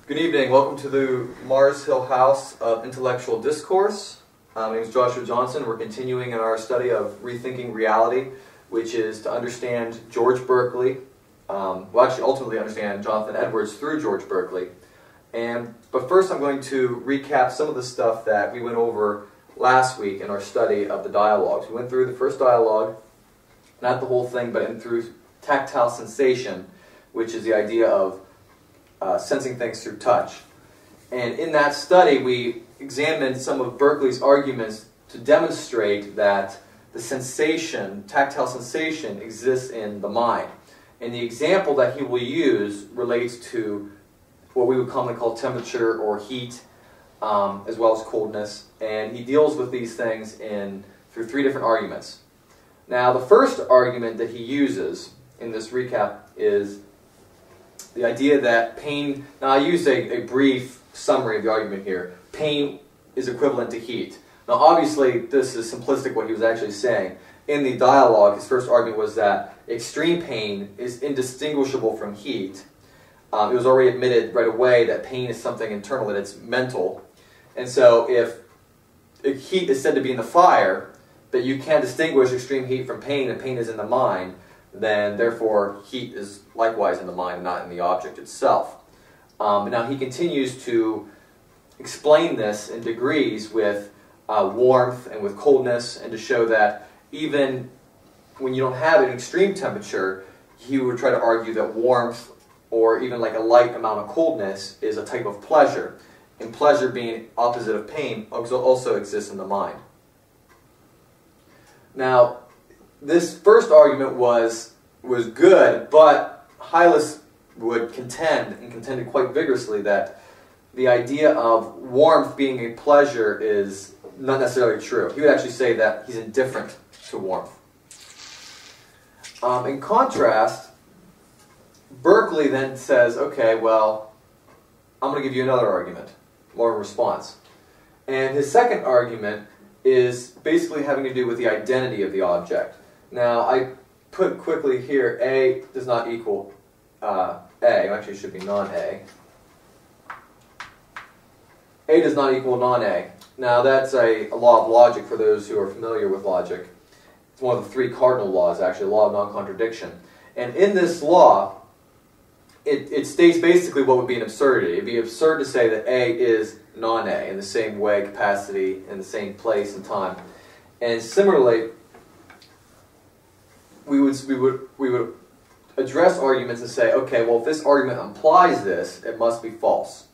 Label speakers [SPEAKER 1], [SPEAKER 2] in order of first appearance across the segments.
[SPEAKER 1] Good evening. Welcome to the Mars Hill House of Intellectual Discourse. My name is Joshua Johnson. We're continuing in our study of Rethinking Reality, which is to understand George Berkeley. Ultimately understand Jonathan Edwards through George Berkeley. But first I'm going to recap some of the stuff that we went over last week in our study of the dialogues. We went through the first dialogue, not the whole thing, but through tactile sensation, which is the idea of sensing things through touch. And in that study, we examined some of Berkeley's arguments to demonstrate that the sensation, tactile sensation, exists in the mind. And the example that he will use relates to what we would commonly call temperature or heat, as well as coldness. And he deals with these things through three different arguments. Now, the first argument that he uses in this recap is the idea that pain, now I used a brief summary of the argument here. Pain is equivalent to heat. Now obviously this is simplistic what he was actually saying. In the dialogue, his first argument was that extreme pain is indistinguishable from heat. It was already admitted right away that pain is something internal, that it's mental. And so if heat is said to be in the fire, but you can't distinguish extreme heat from pain, and pain is in the mind, then therefore heat is likewise in the mind, not in the object itself. Now he continues to explain this in degrees with warmth and with coldness, and to show that even when you don't have an extreme temperature, he would try to argue that warmth, or even like a light amount of coldness, is a type of pleasure. And pleasure, being opposite of pain, also exists in the mind. Now, this first argument was good, but Hylas would contend, and contended quite vigorously, that the idea of warmth being a pleasure is not necessarily true. He would actually say that he's indifferent to warmth. In contrast, Berkeley then says, okay, well, I'm going to give you another argument, more in response. And his second argument is basically having to do with the identity of the object. Now, I put quickly here, A does not equal A. Actually, it should be non-A. A does not equal non-A. Now, that's a law of logic for those who are familiar with logic. It's one of the three cardinal laws, actually, law of non-contradiction. And in this law, it states basically what would be an absurdity. It would be absurd to say that A is non-A in the same way, capacity, in the same place and time. And similarly, we would address arguments and say, okay, well, if this argument implies this, it must be false.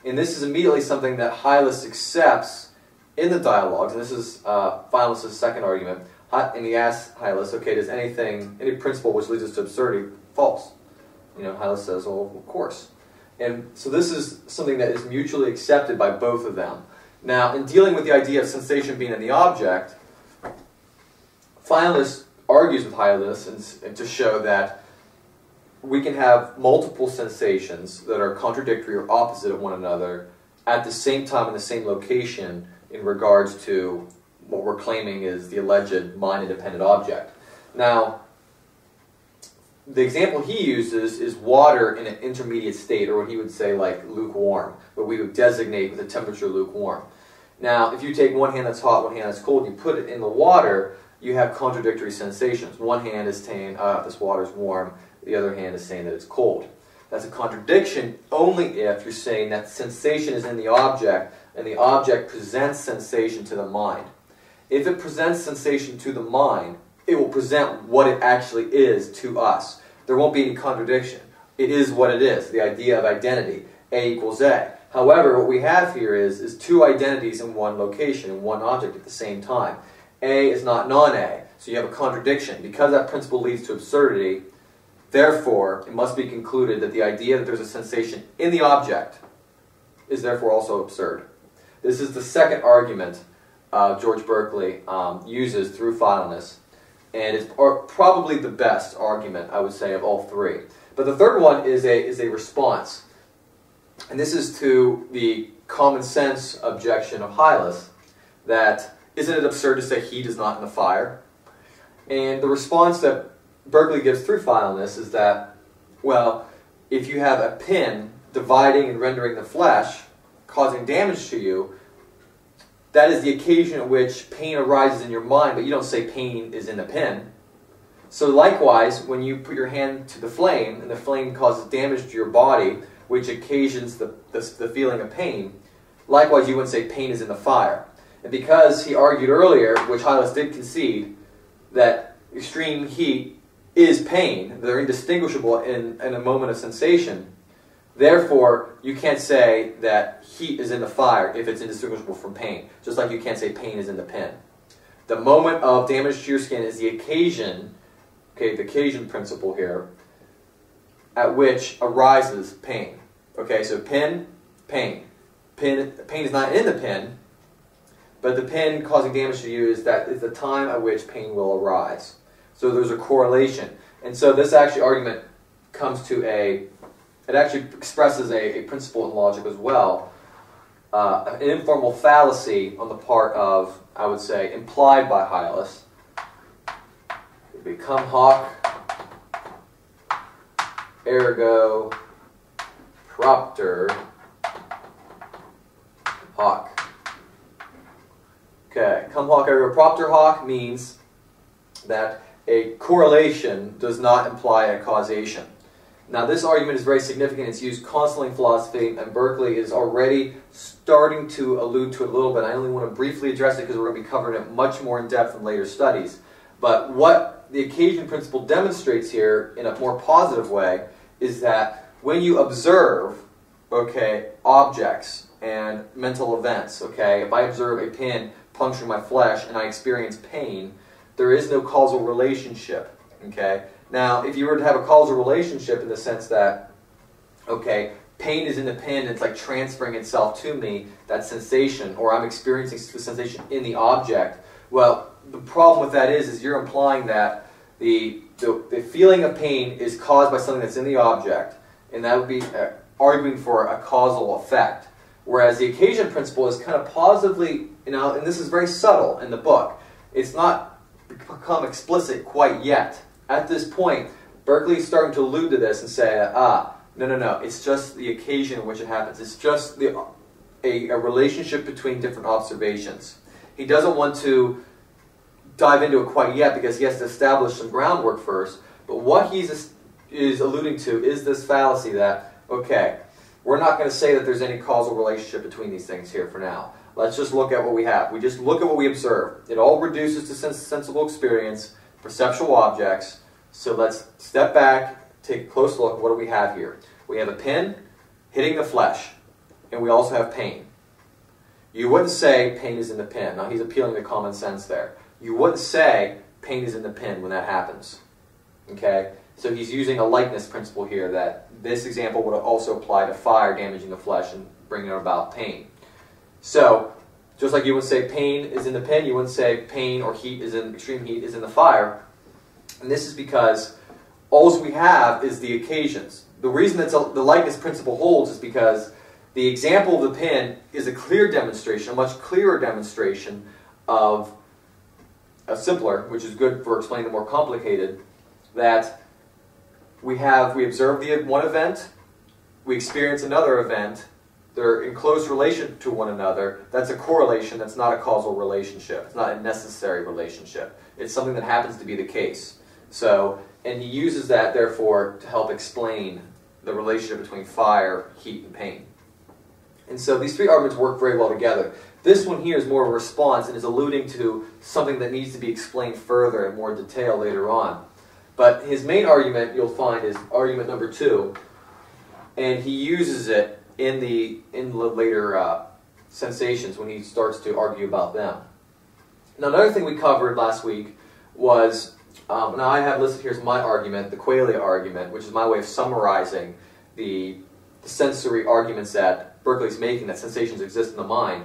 [SPEAKER 1] And this is immediately something that Hylas accepts in the dialogues, and this is Hylas' second argument. And he asks Hylas, okay, does any principle which leads us to absurdity false? Hylas says, well, of course. And so this is something that is mutually accepted by both of them. Now, in dealing with the idea of sensation being in the object, Hylas argues with Hylas and to show that we can have multiple sensations that are contradictory or opposite of one another at the same time in the same location in regards to what we're claiming is the alleged mind-independent object. Now, the example he uses is water in an intermediate state, or what he would say like lukewarm, what we would designate with a temperature lukewarm. Now, if you take one hand that's hot, one hand that's cold, and you put it in the water, you have contradictory sensations. One hand is saying, this water is warm. The other hand is saying that it's cold. That's a contradiction only if you're saying that sensation is in the object, and the object presents sensation to the mind. If it presents sensation to the mind, it will present what it actually is to us. There won't be any contradiction. It is what it is, the idea of identity. A equals A. However, what we have here is two identities in one location, in one object at the same time. A is not non-A, so you have a contradiction. Because that principle leads to absurdity, therefore, it must be concluded that the idea that there's a sensation in the object is therefore also absurd. This is the second argument George Berkeley uses through finalness, and it's probably the best argument, I would say, of all three. But the third one is a response, and this is to the common sense objection of Hylas, that isn't it absurd to say heat is not in the fire? And the response that Berkeley gives through finalness is that, well, if you have a pin dividing and rendering the flesh, causing damage to you, that is the occasion at which pain arises in your mind, but you don't say pain is in the pin. So likewise, when you put your hand to the flame, and the flame causes damage to your body, which occasions the feeling of pain, likewise you wouldn't say pain is in the fire. And because he argued earlier, which Hylas did concede, that extreme heat is pain, they're indistinguishable in a moment of sensation, therefore you can't say that heat is in the fire if it's indistinguishable from pain, just like you can't say pain is in the pin. The moment of damage to your skin is the occasion, okay, the occasion principle here, at which arises pain. Okay, so pin, pain. Pain is not in the pin, but the pin causing damage to you is the time at which pain will arise. So there's a correlation. And so this actually argument comes to it actually expresses a principle in logic as well. An informal fallacy on the part of, I would say, implied by Hylas. It would be cum-hoc, ergo propter hoc. Okay, cum-hoc ergo propter hoc means that a correlation does not imply a causation. Now this argument is very significant. It's used constantly in philosophy, and Berkeley is already starting to allude to it a little bit. I only want to briefly address it because we're going to be covering it much more in depth in later studies. But what the occasion principle demonstrates here in a more positive way is that when you observe, okay, objects and mental events, okay, if I observe a pin puncturing my flesh and I experience pain, there is no causal relationship, okay? Now, if you were to have a causal relationship in the sense that, okay, pain is in the pin, it's like transferring itself to me, that sensation, or I'm experiencing the sensation in the object, well, the problem with that is you're implying that the feeling of pain is caused by something that's in the object, and that would be arguing for a causal effect. Whereas the occasion principle is kind of positively, and this is very subtle in the book, it's not become explicit quite yet. At this point, Berkeley is starting to allude to this and say, no, it's just the occasion in which it happens. It's just a relationship between different observations. He doesn't want to dive into it quite yet because he has to establish some groundwork first, but what he is alluding to is this fallacy that, okay, we're not going to say that there's any causal relationship between these things here for now. Let's just look at what we have. We just look at what we observe. It all reduces to sensible experience, perceptual objects. So let's step back, take a close look at what do we have here. We have a pin hitting the flesh, and we also have pain. You wouldn't say pain is in the pin. Now he's appealing to common sense there. You wouldn't say pain is in the pin when that happens. Okay? So he's using a likeness principle here that this example would also apply to fire damaging the flesh and bringing about pain. So, just like you would say pain is in the pin, you wouldn't say pain or heat is in extreme heat is in the fire. And this is because all we have is the occasions. The reason that the likeness principle holds is because the example of the pin is a clear demonstration, a much clearer demonstration of a simpler, which is good for explaining the more complicated, that we observe the one event, we experience another event, they're in close relation to one another. That's a correlation, that's not a causal relationship. It's not a necessary relationship. It's something that happens to be the case. So, and he uses that, therefore, to help explain the relationship between fire, heat, and pain. And so these three arguments work very well together. This one here is more of a response and is alluding to something that needs to be explained further in more detail later on. But his main argument, you'll find, is argument number 2, and he uses it in the later sensations when he starts to argue about them. Now, another thing we covered last week was, now I have listed here as my argument, the Kweli argument, which is my way of summarizing the sensory arguments that Berkeley's making, that sensations exist in the mind.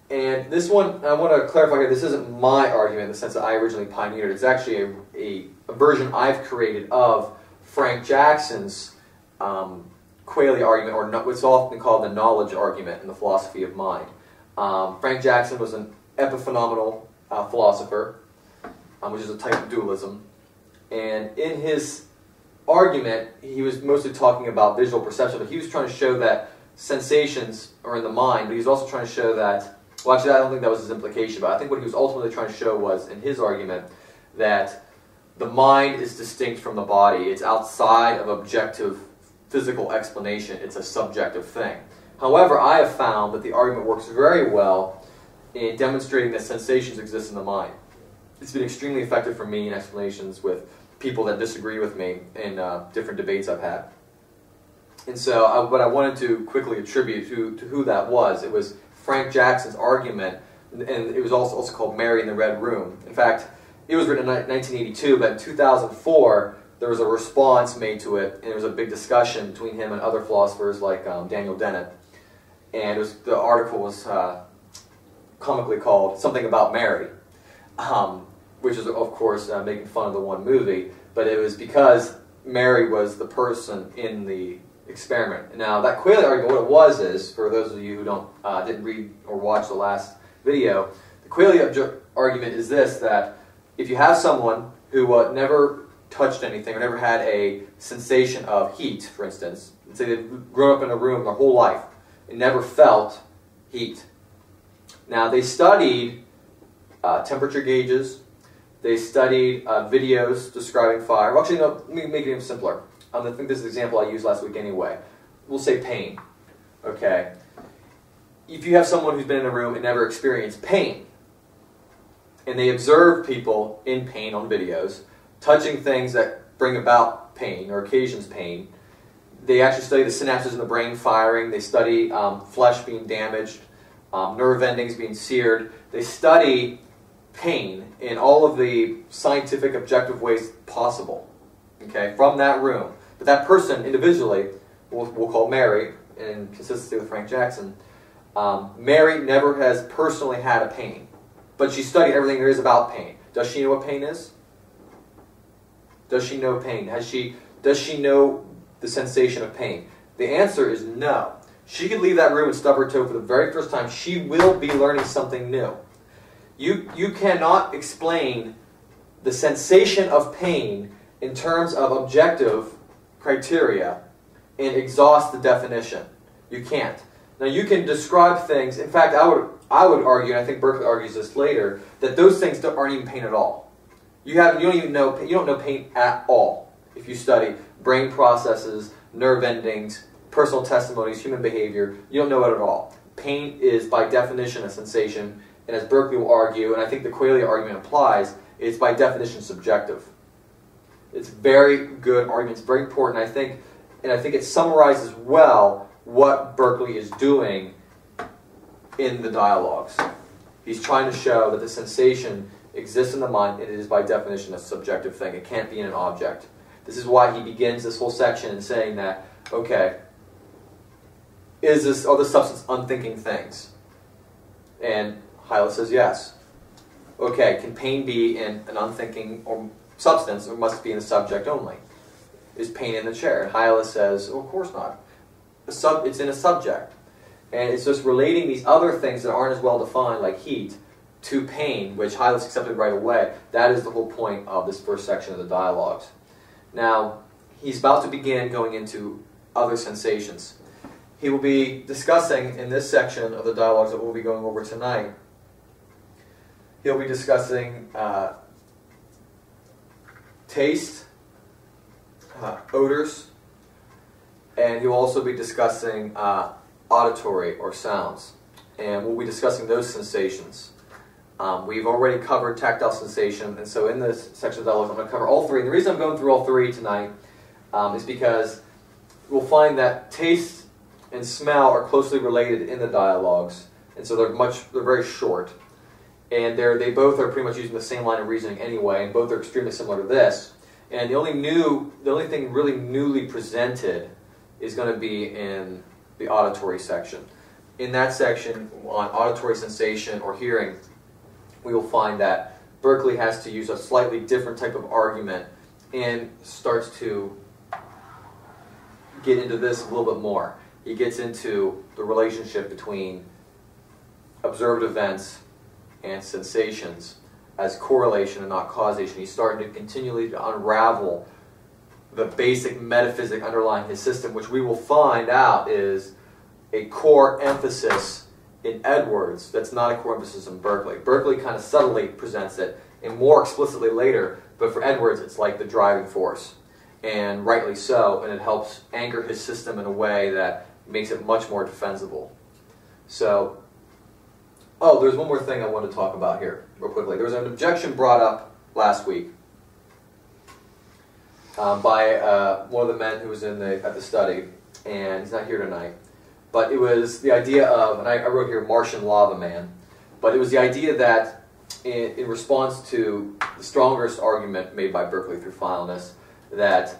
[SPEAKER 1] And this one, I want to clarify here, this isn't my argument in the sense that I originally pioneered it. It's actually a version I've created of Frank Jackson's Kweli argument, or what's often called the knowledge argument in the philosophy of mind. Frank Jackson was an epiphenomenal philosopher, which is a type of dualism. And in his argument, he was mostly talking about visual perception, but he was trying to show that sensations are in the mind, but he was also trying to show that, well, actually, I don't think that was his implication, but I think what he was ultimately trying to show was, in his argument, that the mind is distinct from the body. It's outside of objective physical explanation. It's a subjective thing. However, I have found that the argument works very well in demonstrating that sensations exist in the mind. It's been extremely effective for me in explanations with people that disagree with me in different debates I've had. And so what I wanted to quickly attribute to who that was, it was Frank Jackson's argument, and it was also called Mary in the Red Room. In fact, it was written in 1982, but in 2004, there was a response made to it, and there was a big discussion between him and other philosophers like Daniel Dennett. And the article was comically called Something About Mary, which is, of course, making fun of the one movie, but it was because Mary was the person in the experiment. Now, that Kweli argument, what it was is, for those of you who didn't read or watch the last video, the Kweli argument is this, that if you have someone who never touched anything or never had a sensation of heat, for instance, let's say they've grown up in a room their whole life and never felt heat. Now, they studied temperature gauges, they studied videos describing fire. Well, actually, no, let me make it even simpler. I think this is the example I used last week anyway. We'll say pain. Okay. If you have someone who's been in a room and never experienced pain, and they observe people in pain on videos, touching things that bring about pain or occasions pain, they actually study the synapses in the brain firing, they study flesh being damaged, nerve endings being seared, they study pain in all of the scientific, objective ways possible, okay, from that room. But that person individually, we'll call Mary, in consistency with Frank Jackson, Mary never has personally had a pain, but she studied everything there is about pain. Does she know what pain is? Does she know pain? Does she know the sensation of pain? The answer is no. She could leave that room and stub her toe for the very first time. She will be learning something new. You cannot explain the sensation of pain in terms of objective criteria and exhaust the definition. You can't. Now, you can describe things. In fact, I would argue, and I think Berkeley argues this later, that those things aren't even pain at all. You don't know pain at all if you study brain processes, nerve endings, personal testimonies, human behavior. You don't know it at all. Pain is by definition a sensation, and as Berkeley will argue, and I think the Kweli argument applies, it's by definition subjective. It's a very good argument. It's very important. I think it summarizes well what Berkeley is doing in the dialogues. He's trying to show that the sensation exists in the mind, and it is by definition a subjective thing. It can't be in an object. This is why he begins this whole section in saying that, okay, are the substance unthinking things? And Hylas says yes. Okay, can pain be in an unthinking or substance, or must it be in the subject only? Is pain in the chair? And Hylas says, oh, of course not. It's in a subject. And it's just relating these other things that aren't as well defined, like heat, to pain, which Hylas accepted right away. That is the whole point of this first section of the dialogues. Now, he's about to begin going into other sensations. He will be discussing, in this section of the dialogues that we'll be going over tonight, he'll be discussing taste, odors, and he'll also be discussing auditory or sounds. And we'll be discussing those sensations. We've already covered tactile sensation, and so in this section of dialogues I'm going to cover all three. And the reason I'm going through all three tonight is because we'll find that taste and smell are closely related in the dialogues, and so they're very short. And they both are pretty much using the same line of reasoning anyway, and both are extremely similar to this. And the only thing really newly presented is going to be in the auditory section. In that section on auditory sensation or hearing, we will find that Berkeley has to use a slightly different type of argument and starts to get into this a little bit more. He gets into the relationship between observed events and sensations as correlation and not causation. He's starting to continually unravel the basic metaphysic underlying his system, which we will find out is a core emphasis in Edwards that's not a core emphasis in Berkeley. Berkeley kind of subtly presents it, and more explicitly later, but for Edwards it's like the driving force, and rightly so, and it helps anchor his system in a way that makes it much more defensible. So, oh, there's one more thing I want to talk about here real quickly. There was an objection brought up last week by one of the men who was at the study, and he's not here tonight. But it was the idea of, and I wrote here Martian lava man, but it was the idea that in response to the strongest argument made by Berkeley through fileness, that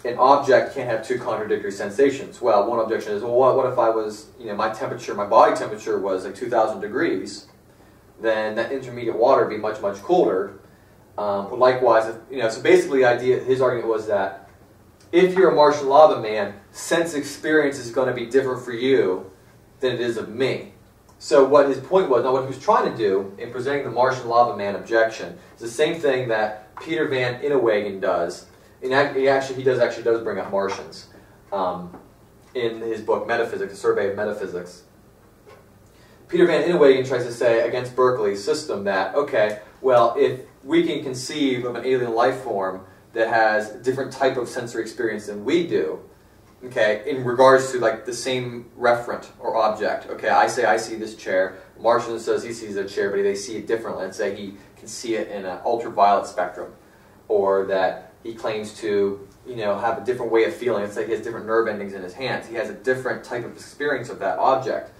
[SPEAKER 1] an object can't have two contradictory sensations. Well, one objection is, well, what if I was, my temperature, my body temperature was like 2,000 degrees, then that intermediate water would be much, much colder. But likewise, so basically the idea, his argument was that if you're a Martian lava man, sense experience is going to be different for you than it is of me. So what his point was, now what he was trying to do in presenting the Martian lava man objection is the same thing that Peter Van Innowagen does. And he actually does bring up Martians in his book Metaphysics, A Survey of Metaphysics. Peter Van Innowagen tries to say against Berkeley's system that, okay, well, if we can conceive of an alien life form that has a different type of sensory experience than we do, okay, in regards to like the same referent or object. Okay, I say I see this chair. Martian says he sees a chair, but they see it differently. And say he can see it in an ultraviolet spectrum, or that he claims to, have a different way of feeling. It's like he has different nerve endings in his hands. He has a different type of experience of that object.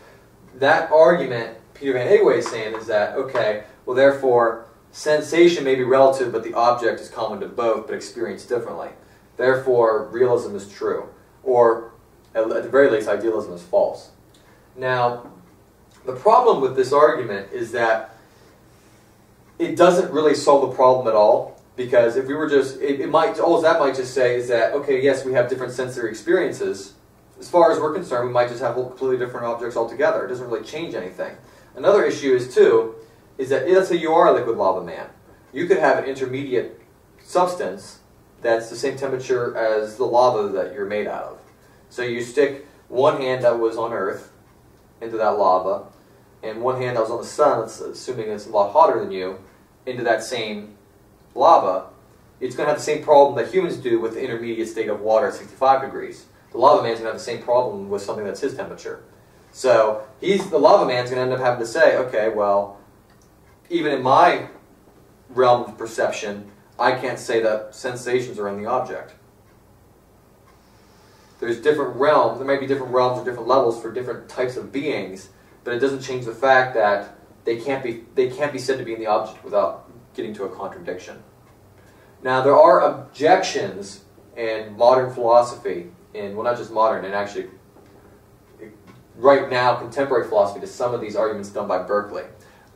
[SPEAKER 1] That argument, Peter Van Innowagen is saying, is that, okay, well, therefore, sensation may be relative, but the object is common to both, but experienced differently. Therefore, realism is true. Or, at the very least, idealism is false. Now, the problem with this argument is that it doesn't really solve the problem at all, because if we were just, all that might just say is that, okay, yes, we have different sensory experiences. As far as we're concerned, we might just have completely different objects altogether. It doesn't really change anything. Another issue is, too, is that let's say you are a liquid lava man. You could have an intermediate substance that's the same temperature as the lava that you're made out of. So you stick one hand that was on Earth into that lava, and one hand that was on the sun, assuming it's a lot hotter than you, into that same lava. It's going to have the same problem that humans do with the intermediate state of water at 65 degrees. The lava man's going to have the same problem with something that's his temperature. So the lava man's going to end up having to say, okay, well, even in my realm of perception, I can't say that sensations are in the object. There's different realms. There may be different realms or different levels for different types of beings, but it doesn't change the fact that they can't be said to be in the object without getting to a contradiction. Now, there are objections in modern philosophy, well, not just modern, and actually right now contemporary philosophy, to some of these arguments done by Berkeley.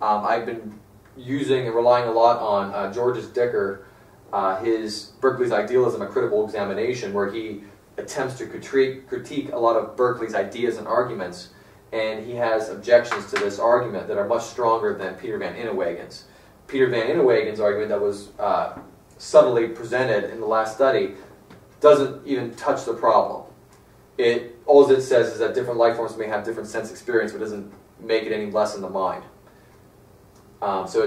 [SPEAKER 1] I've been using and relying a lot on Georges Dicker, his Berkeley's Idealism, A Critical Examination, where he attempts to critique a lot of Berkeley's ideas and arguments, and he has objections to this argument that are much stronger than Peter Van Innowagen's. Peter Van Innowagen's argument that was subtly presented in the last study doesn't even touch the problem. All it says is that different life forms may have different sense experience, but doesn't make it any less in the mind. So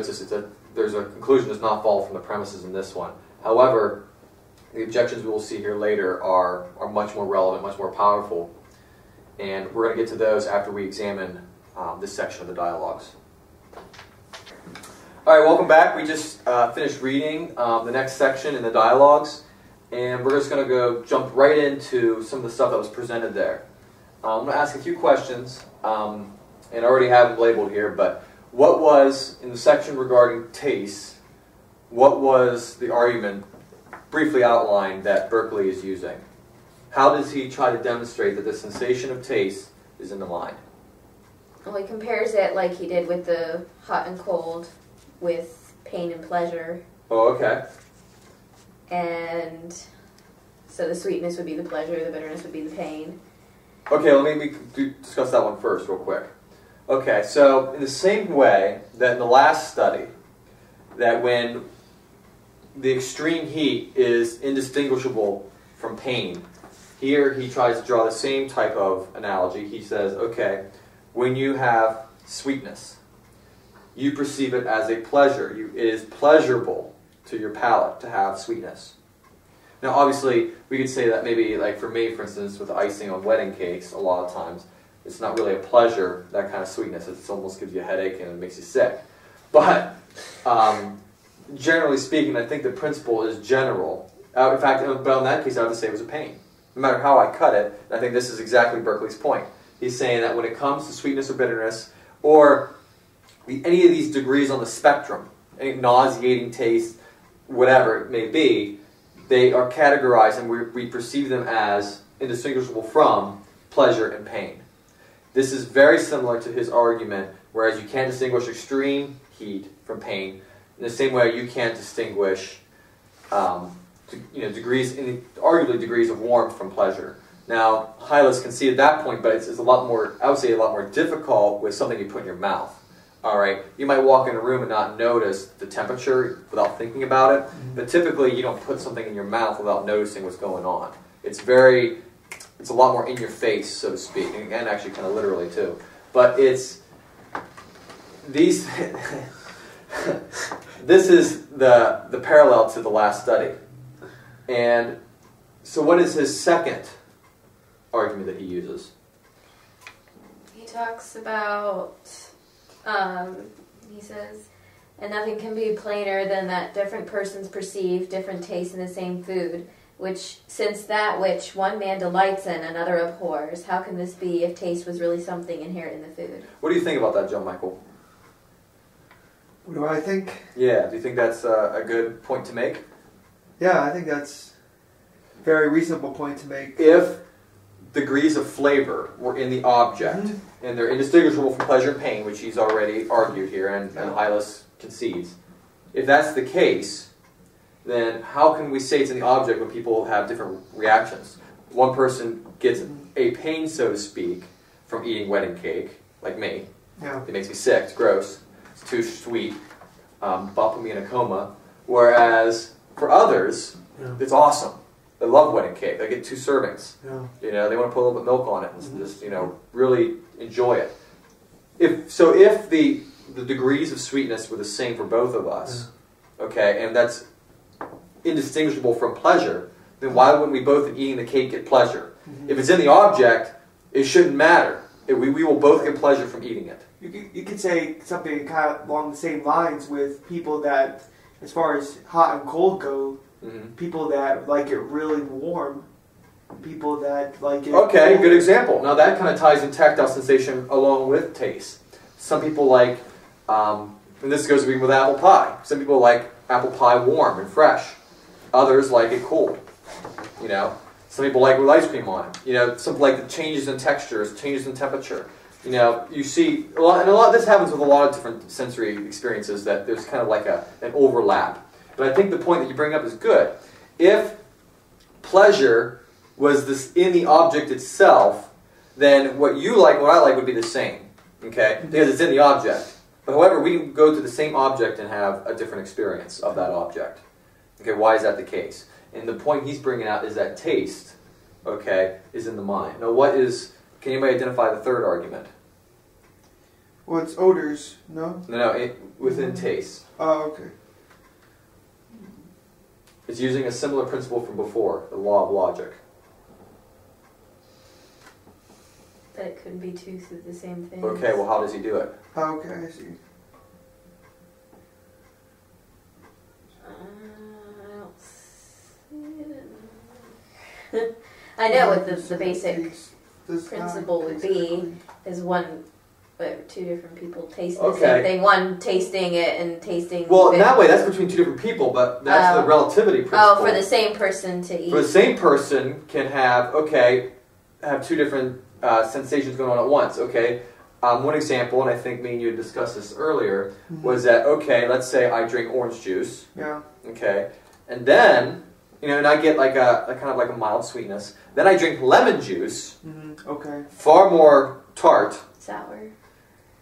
[SPEAKER 1] there's a conclusion does not follow from the premises in this one. However, the objections we will see here later are much more relevant, much more powerful, and we're going to get to those after we examine this section of the dialogues. All right, welcome back. We just finished reading the next section in the dialogues, and we're just going to jump right into some of the stuff that was presented there. I'm going to ask a few questions, and I already have them labeled here, but what was, in the section regarding taste, what was the argument, briefly outlined, that Berkeley is using? How does he try to demonstrate that the sensation of taste is in the mind?
[SPEAKER 2] Well, he compares it like he did with the hot and cold, with pain and pleasure.
[SPEAKER 1] Oh, okay.
[SPEAKER 2] And so the sweetness would be the pleasure, the bitterness would be the pain.
[SPEAKER 1] Okay, let me discuss that one first real quick. Okay, so in the same way that in the last study, that when the extreme heat is indistinguishable from pain. Here he tries to draw the same type of analogy. He says, okay, when you have sweetness, you perceive it as a pleasure. It is pleasurable to your palate to have sweetness. Now obviously we could say that maybe, like for me for instance, with icing on wedding cakes, a lot of times it's not really a pleasure, that kind of sweetness. It almost gives you a headache and it makes you sick. But generally speaking, I think the principle is general. In fact, but in that case I would say it was a pain. No matter how I cut it, and I think this is exactly Berkeley's point. He's saying that when it comes to sweetness or bitterness, or any of these degrees on the spectrum, any nauseating taste, whatever it may be, they are categorized and we perceive them as indistinguishable from pleasure and pain. This is very similar to his argument, whereas you can't distinguish extreme heat from pain, in the same way you can't distinguish arguably degrees of warmth from pleasure. Now, Hylas conceded that point, but it's a lot more, I would say a lot more difficult with something you put in your mouth. All right, you might walk in a room and not notice the temperature without thinking about it, but typically you don't put something in your mouth without noticing what's going on. It's a lot more in your face, so to speak, and actually kind of literally too. But it's these. This is the parallel to the last study. And so what is his second argument that he uses?
[SPEAKER 2] He talks about, he says, and nothing can be plainer than that different persons perceive different tastes in the same food, which, since that which one man delights in, another abhors. How can this be if taste was really something inherent in the food?
[SPEAKER 1] What do you think about that, John Michael?
[SPEAKER 3] What do I think?
[SPEAKER 1] Yeah, do you think that's a good point to make?
[SPEAKER 3] Yeah, I think that's a very reasonable point to make.
[SPEAKER 1] If degrees of flavor were in the object, and they're indistinguishable from pleasure and pain, which he's already argued here, and Hylas concedes, if that's the case, then how can we say it's in the object when people have different reactions? One person gets a pain, so to speak, from eating wedding cake, like me.
[SPEAKER 3] Yeah.
[SPEAKER 1] It makes me sick, it's gross, it's too sweet, bumping me in a coma. Whereas for others, it's awesome. They love wedding cake. They get 2 servings.
[SPEAKER 3] Yeah.
[SPEAKER 1] You know, they want to put a little bit of milk on it and just, really enjoy it. If the degrees of sweetness were the same for both of us, okay, and that's indistinguishable from pleasure, then why wouldn't we both eating the cake get pleasure? If it's in the object, it shouldn't matter. We will both get pleasure from eating it.
[SPEAKER 3] You could say something kind of along the same lines with people that, as far as hot and cold go, people that like it really warm, people that like it...
[SPEAKER 1] Okay, good example. Now that kind of ties in tactile sensation along with taste. Some people like, and this goes with apple pie. Some people like apple pie warm and fresh. Others like it cold. Some people like it with ice cream on it. Some like the changes in textures, changes in temperature. You see a lot, and a lot of this happens with a lot of different sensory experiences, that there's kind of like an overlap. But I think the point that you bring up is good. If pleasure was this in the object itself, then what you like, what I like would be the same, okay? Because it's in the object. But however, we can go to the same object and have a different experience of that object. Okay, why is that the case? And the point he's bringing out is that taste, okay, is in the mind. Now can anybody identify the third argument?
[SPEAKER 3] Well, it's odors, no?
[SPEAKER 1] No, within taste.
[SPEAKER 3] Oh, okay.
[SPEAKER 1] It's using a similar principle from before, the law of logic.
[SPEAKER 2] That it couldn't be 2 through the same thing.
[SPEAKER 1] Okay, well how does he do it?
[SPEAKER 3] Oh, okay, I see.
[SPEAKER 2] I don't see it. I know what the basic principle would be is two different people tasting the same thing. One tasting it and tasting...
[SPEAKER 1] Well, in that way, that's between 2 different people, but that's the relativity principle.
[SPEAKER 2] Oh, for the same person to eat.
[SPEAKER 1] For the same person can have 2 different sensations going on at once, okay? One example, and I think me and you discussed this earlier, was that, okay, let's say I drink orange juice.
[SPEAKER 3] Yeah.
[SPEAKER 1] Okay. And then, and I get like a kind of like a mild sweetness. Then I drink lemon juice.
[SPEAKER 3] Okay.
[SPEAKER 1] Far more tart.
[SPEAKER 2] Sour.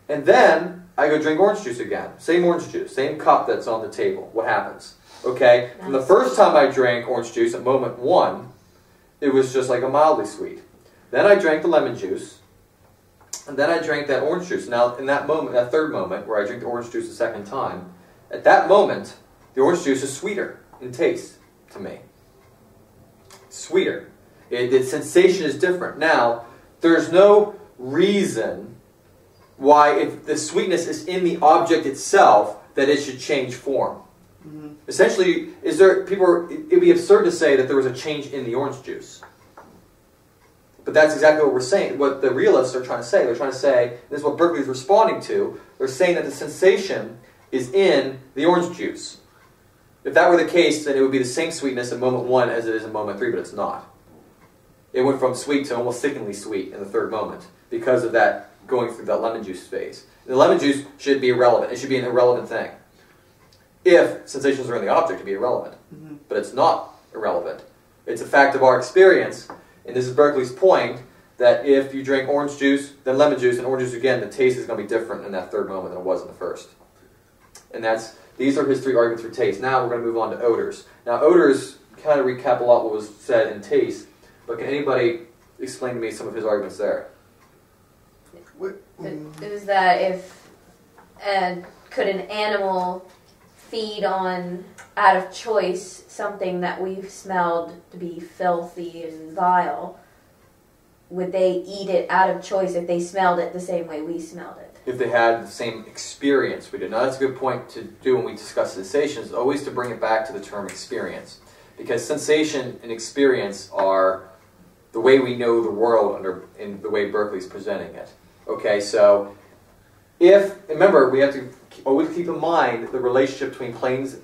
[SPEAKER 1] And then I go drink orange juice again. Same orange juice, same cup that's on the table. What happens? Okay? From the first time I drank orange juice at moment 1, it was just like a mildly sweet. Then I drank the lemon juice, and then I drank that orange juice. Now, in that moment, that third moment, where I drink the orange juice a second time, at that moment, the orange juice is sweeter in taste to me. Sweeter. The sensation is different. Now, there's no reason why, if the sweetness is in the object itself, that it should change form. Mm-hmm. Essentially, it'd be absurd to say that there was a change in the orange juice. But that's exactly what we're saying, what the realists are trying to say. They're trying to say, this is what Berkeley is responding to, they're saying that the sensation is in the orange juice. If that were the case, then it would be the same sweetness in moment 1 as it is in moment 3, but it's not. It went from sweet to almost sickeningly sweet in the third moment because of that going through that lemon juice phase. The lemon juice should be irrelevant. It should be an irrelevant thing. If sensations are in the object, it'd be irrelevant. Mm-hmm. But it's not irrelevant. It's a fact of our experience, and this is Berkeley's point, that if you drink orange juice, then lemon juice, and orange juice again, the taste is going to be different in that third moment than it was in the first. And these are his 3 arguments for taste. Now we're going to move on to odors. Now odors kind of recap a lot what was said in taste, but can anybody explain to me some of his arguments there?
[SPEAKER 2] It was that could an animal feed on, out of choice, something that we've smelled to be filthy and vile? Would they eat it out of choice if they smelled it the same way we smelled it?
[SPEAKER 1] If they had the same experience we did. Now that's a good point to do when we discuss sensations, always to bring it back to the term experience. Because sensation and experience are the way we know the world in the way Berkeley's presenting it. Okay, so remember, we have to always keep in mind the relationship between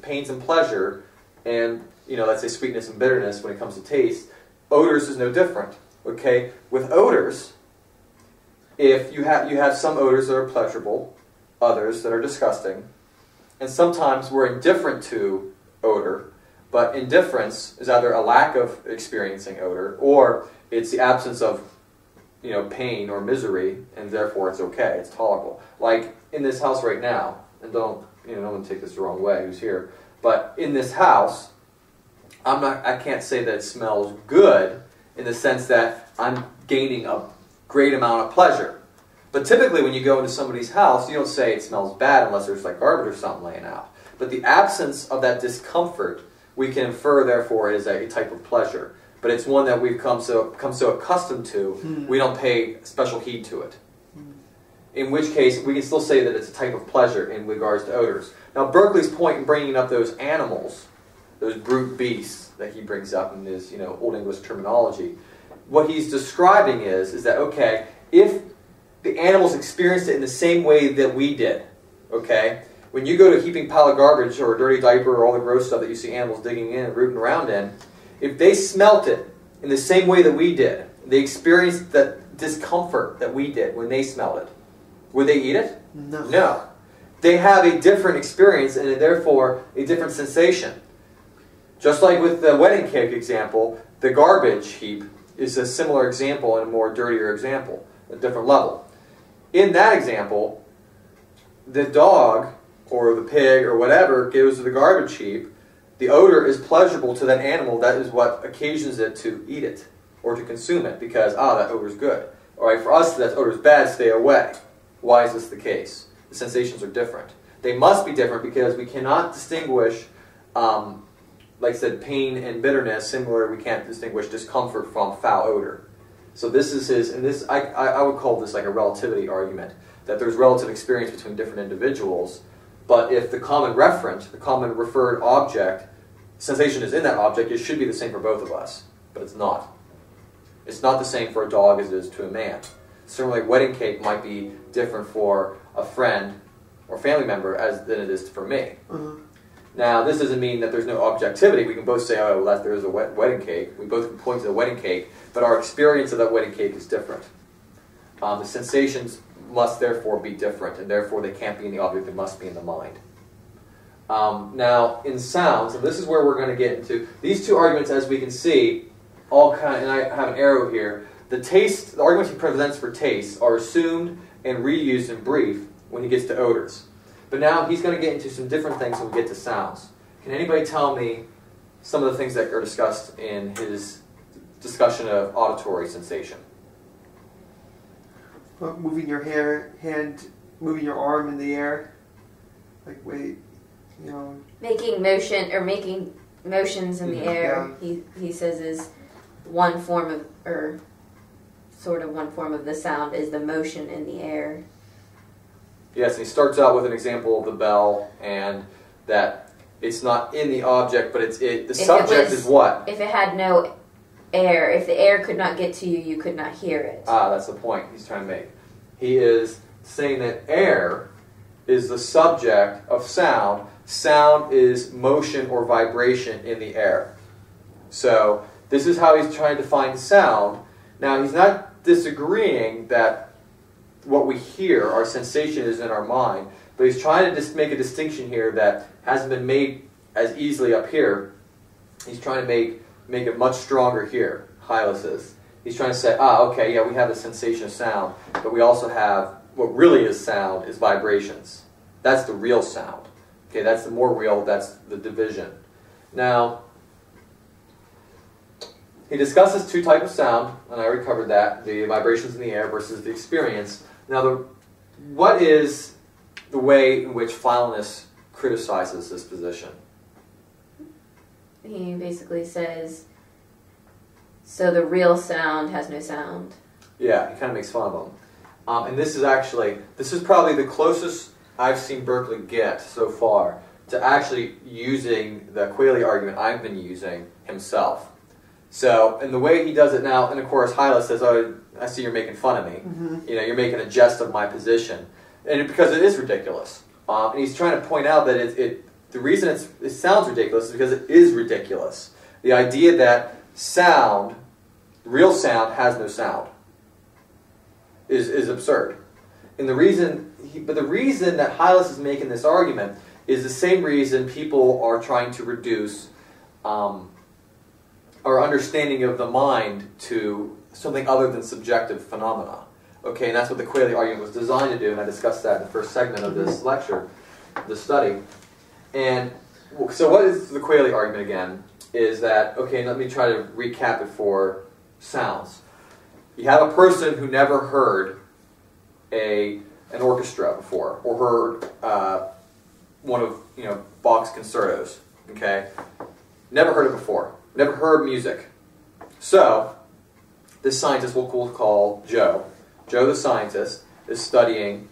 [SPEAKER 1] pains and pleasure, and, let's say sweetness and bitterness when it comes to taste. Odors is no different. Okay, with odors, if you have some odors that are pleasurable, others that are disgusting, and sometimes we're indifferent to odor, but indifference is either a lack of experiencing odor, or it's the absence of pain or misery, and therefore it's okay, it's tolerable. Like in this house right now, and don't no one take this the wrong way who's here, but in this house, I can't say that it smells good in the sense that I'm gaining a great amount of pleasure. But typically when you go into somebody's house, you don't say it smells bad unless there's like garbage or something laying out. But the absence of that discomfort, we can infer, therefore, is a type of pleasure. But it's one that we've come so accustomed to, we don't pay special heed to it. In which case, we can still say that it's a type of pleasure in regards to odors. Now, Berkeley's point in bringing up those animals, those brute beasts that he brings up in his Old English terminology, what he's describing is that, okay, if the animals experienced it in the same way that we did, okay, when you go to a heaping pile of garbage or a dirty diaper or all the gross stuff that you see animals digging in and rooting around in, if they smelt it in the same way that we did, they experienced the discomfort that we did when they smelled it, would they eat it?
[SPEAKER 3] No.
[SPEAKER 1] No. They have a different experience and therefore a different sensation. Just like with the wedding cake example, the garbage heap is a similar example and a more dirtier example, a different level. In that example, the dog or the pig or whatever goes to the garbage heap. The odor is pleasurable to that animal. That is what occasions it to eat it or to consume it because, that odor is good. All right, for us, that odor is bad, stay away. Why is this the case? The sensations are different. They must be different because we cannot distinguish, like I said, pain and bitterness. Similarly, we can't distinguish discomfort from foul odor. So this is his, and this I would call this like a relativity argument, that there's relative experience between different individuals, but if the common referent, the common referred object, sensation is in that object, it should be the same for both of us, but it's not. It's not the same for a dog as it is to a man. Similarly, wedding cake might be different for a friend or family member than it is for me. Mm-hmm. Now, this doesn't mean that there's no objectivity. We can both say, oh, well, there is a wedding cake. We both can point to the wedding cake, but our experience of that wedding cake is different. The sensations must therefore be different, and therefore they can't be in the object, they must be in the mind. Now, in sounds, and this is where we're going to get into, these two arguments, as we can see, all kind of, and I have an arrow here, the arguments he presents for taste are assumed and reused in brief when he gets to odors. But now he's going to get into some different things when we get to sounds. Can anybody tell me some of the things that are discussed in his discussion of auditory sensation.
[SPEAKER 3] Moving your hand, moving your arm in the air, like wait, you know.
[SPEAKER 2] Making motions in the air.
[SPEAKER 3] Yeah.
[SPEAKER 2] He says is one form of, or sort of one form of the sound is the motion in the air.
[SPEAKER 1] Yes, and he starts out with an example of the bell, and that it's not in the object, but the subject is what?
[SPEAKER 2] If it had no air, if the air could not get to you, you could not hear it.
[SPEAKER 1] Ah, that's the point he's trying to make. He is saying that air is the subject of sound. Sound is motion or vibration in the air. So this is how he's trying to define sound. Now, he's not disagreeing that what we hear, our sensation, is in our mind, but he's trying to just make a distinction here that hasn't been made as easily up here. He's trying to make it much stronger here, Hylas is. He's trying to say, okay, yeah, we have the sensation of sound, but we also have, what really is sound is vibrations. That's the real sound. Okay, that's the more real, that's the division. Now, he discusses two types of sound, and I already covered that, the vibrations in the air versus the experience. Now, what is the way in which Hylas criticizes this position?
[SPEAKER 2] He basically says, so the real sound has no sound.
[SPEAKER 1] Yeah, he kind of makes fun of them. And this is probably the closest I've seen Berkeley get so far to actually using the Kweli argument I've been using himself. So, and the way he does it now, and of course Hylas says, oh, I see you're making fun of me.
[SPEAKER 3] Mm-hmm.
[SPEAKER 1] You know, you're making a jest of my position. And because it is ridiculous. And he's trying to point out that the reason it sounds ridiculous is because it is ridiculous. The idea that sound, real sound, has no sound is absurd. And the reason that Hylas is making this argument is the same reason people are trying to reduce our understanding of the mind to something other than subjective phenomena. Okay, and that's what the Kweli argument was designed to do, and I discussed that in the first segment of this lecture, this study. And so what is the Kweli argument again? Is that, okay, let me try to recap it for sounds. You have a person who never heard an orchestra before, or heard one of Bach's concertos. Okay, never heard it before. Never heard music. So this scientist we'll call Joe. Joe the scientist is studying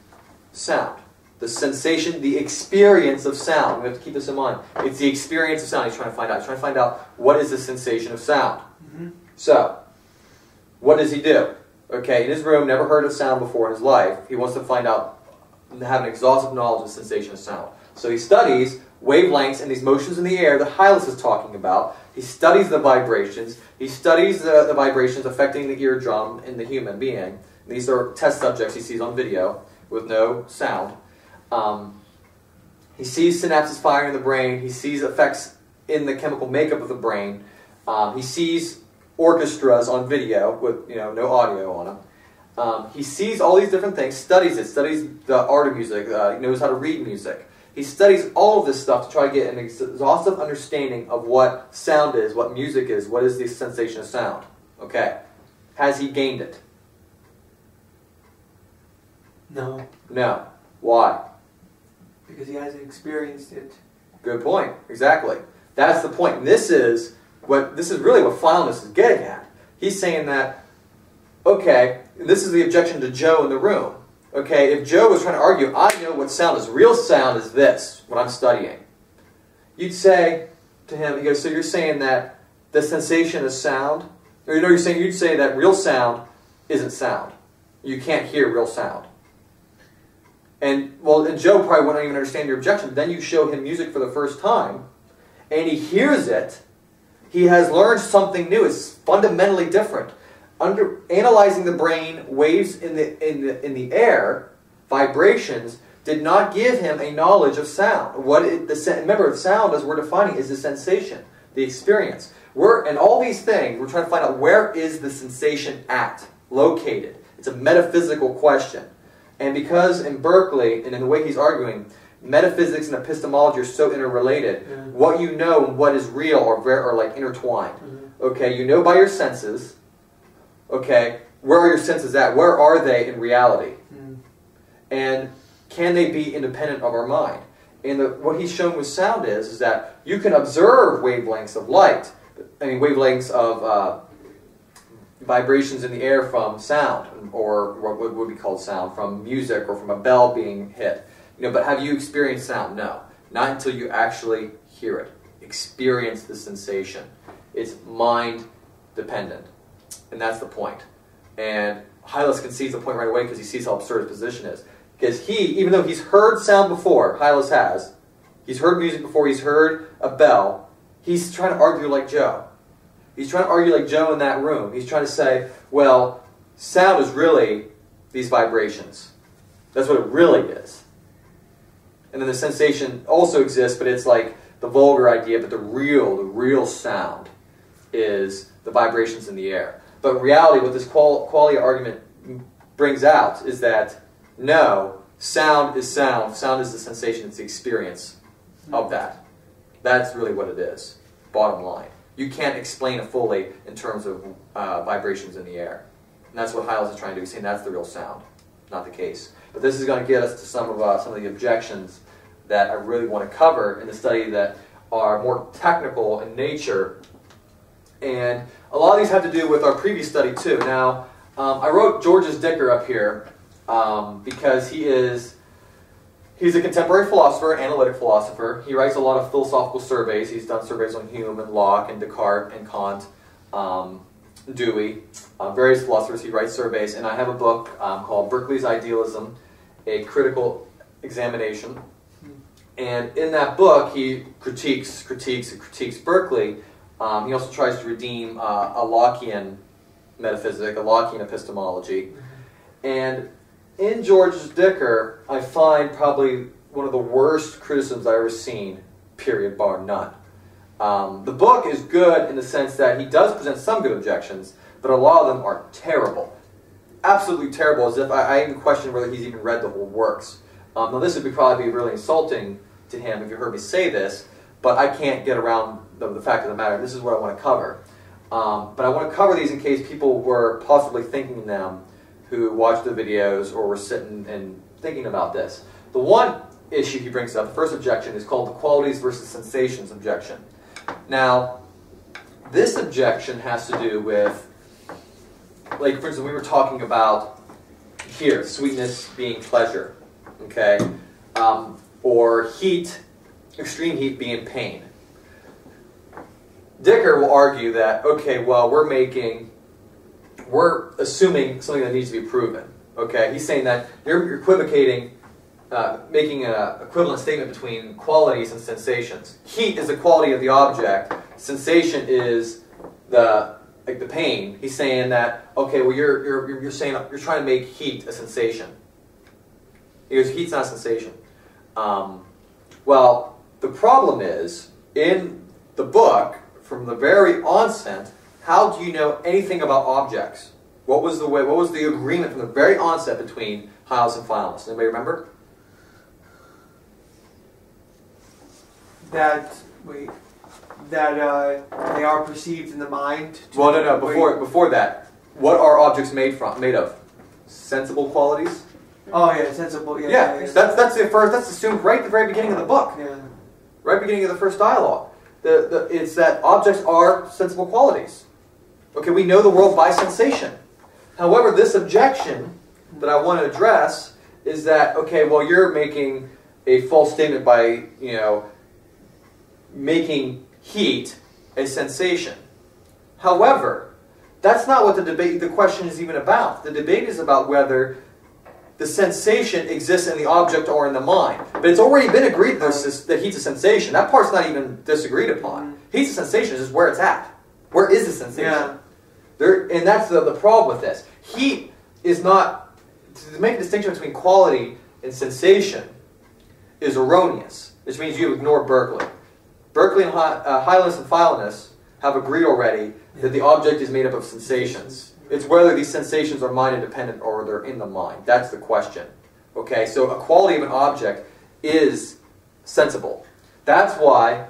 [SPEAKER 1] sound. The sensation, the experience of sound. We have to keep this in mind. It's the experience of sound he's trying to find out. He's trying to find out what is the sensation of sound.
[SPEAKER 3] Mm-hmm.
[SPEAKER 1] So, what does he do? Okay, in his room, never heard of sound before in his life. He wants to find out, have an exhaustive knowledge of the sensation of sound. So he studies wavelengths and these motions in the air that Hylas is talking about. He studies the vibrations. He studies the vibrations affecting the eardrum in the human being. These are test subjects he sees on video with no sound. He sees synapses firing in the brain. He sees effects in the chemical makeup of the brain. He sees orchestras on video with no audio on them. He sees all these different things, studies it, studies the art of music, knows how to read music. He studies all of this stuff to try to get an exhaustive understanding of what sound is, what music is, what is the sensation of sound. Okay. Has he gained it?
[SPEAKER 3] No.
[SPEAKER 1] No. Why?
[SPEAKER 3] Because he hasn't experienced it.
[SPEAKER 1] Good point. Exactly. That's the point. And this is really what Hylas is getting at. He's saying that, okay, this is the objection to Joe in the room. Okay, if Joe was trying to argue, I know what sound is. Real sound is this, what I'm studying. You'd say to him, he goes, so you're saying that the sensation is sound? Or you'd say that real sound isn't sound. You can't hear real sound. And Joe probably wouldn't even understand your objection. But then you show him music for the first time, and he hears it. He has learned something new. It's fundamentally different. Analyzing the brain waves in the air, vibrations, did not give him a knowledge of sound. Remember, sound, as we're defining, is the sensation, the experience. And all these things, we're trying to find out where is the sensation located. It's a metaphysical question. And because in Berkeley, and in the way he's arguing, metaphysics and epistemology are so interrelated. What you know and what is real are like intertwined. Okay, you know by your senses. Okay, where are your senses at? Where are they in reality? And can they be independent of our mind? And what he's shown with sound is that you can observe wavelengths of light, wavelengths of vibrations in the air from sound, or what would be called sound, from music or from a bell being hit. But have you experienced sound? No. Not until you actually hear it. Experience the sensation. It's mind dependent. And that's the point. And Hylas concedes the point right away because he sees how absurd his position is. Because even though he's heard sound before, Hylas has, he's heard music before, he's heard a bell, he's trying to argue like Joe. He's trying to argue like Joe in that room. He's trying to say, well, sound is really these vibrations. That's what it really is. And then the sensation also exists, but it's like the vulgar idea, but the real sound is the vibrations in the air. But in reality, what this Kweli argument brings out is that, no, sound is sound. Sound is the sensation. It's the experience of that. That's really what it is, bottom line. You can't explain it fully in terms of vibrations in the air. And that's what Hylas is trying to do. He's saying that's the real sound. Not the case. But this is going to get us to some of the objections that I really want to cover in the study that are more technical in nature. And a lot of these have to do with our previous study too. Now, I wrote George's Dicker up here because he's a contemporary philosopher, analytic philosopher. He writes a lot of philosophical surveys. He's done surveys on Hume and Locke and Descartes and Kant, Dewey, various philosophers. He writes surveys. And I have a book called Berkeley's Idealism, a Critical Examination. And in that book, he critiques Berkeley. He also tries to redeem a Lockean metaphysic, a Lockean epistemology. And in George's Dicker, I find probably one of the worst criticisms I've ever seen, period, bar none. The book is good in the sense that he does present some good objections, but a lot of them are terrible. Absolutely terrible, as if I even question whether he's even read the whole works. Now this would probably be really insulting to him if you heard me say this, but I can't get around the fact of the matter. This is what I want to cover. But I want to cover these in case people were possibly thinking them who watched the videos or were sitting and thinking about this. The one issue he brings up, the first objection, is called the qualities versus sensations objection. Now, this objection has to do with, like, for instance, we were talking about here, sweetness being pleasure, okay? Or heat, extreme heat being pain. Dicker will argue that, okay, well, we're assuming something that needs to be proven. Okay, he's saying that you're equivocating, making an equivalent statement between qualities and sensations. Heat is the quality of the object. Sensation is the pain. He's saying that, okay, well, you're saying you're trying to make heat a sensation. He goes, heat's not a sensation. Well, the problem is in the book from the very onset. How do you know anything about objects? What was the agreement from the very onset between Hylas and Hylas? Anybody remember?
[SPEAKER 3] That they are perceived in the mind.
[SPEAKER 1] Well, no. Before that, what are objects made of? Sensible qualities.
[SPEAKER 3] Oh yeah, sensible.
[SPEAKER 1] Yeah. That's the first. That's assumed right at the very beginning of the book.
[SPEAKER 3] Yeah.
[SPEAKER 1] Right beginning of the first dialogue. It's that objects are sensible qualities. Okay, we know the world by sensation. However, this objection that I want to address is that, okay, well, you're making a false statement by, making heat a sensation. However, that's not what the question is even about. The debate is about whether the sensation exists in the object or in the mind. But it's already been agreed that heat's a sensation. That part's not even disagreed upon. Heat's a sensation is just where it's at. Where is the sensation?
[SPEAKER 3] Yeah.
[SPEAKER 1] And that's the problem with this. Heat is not, to make a distinction between quality and sensation is erroneous, which means you ignore Berkeley. Berkeley and Hylas and Hylas have agreed already that the object is made up of sensations. It's whether these sensations are mind independent or they're in the mind. That's the question. Okay, so a quality of an object is sensible. That's why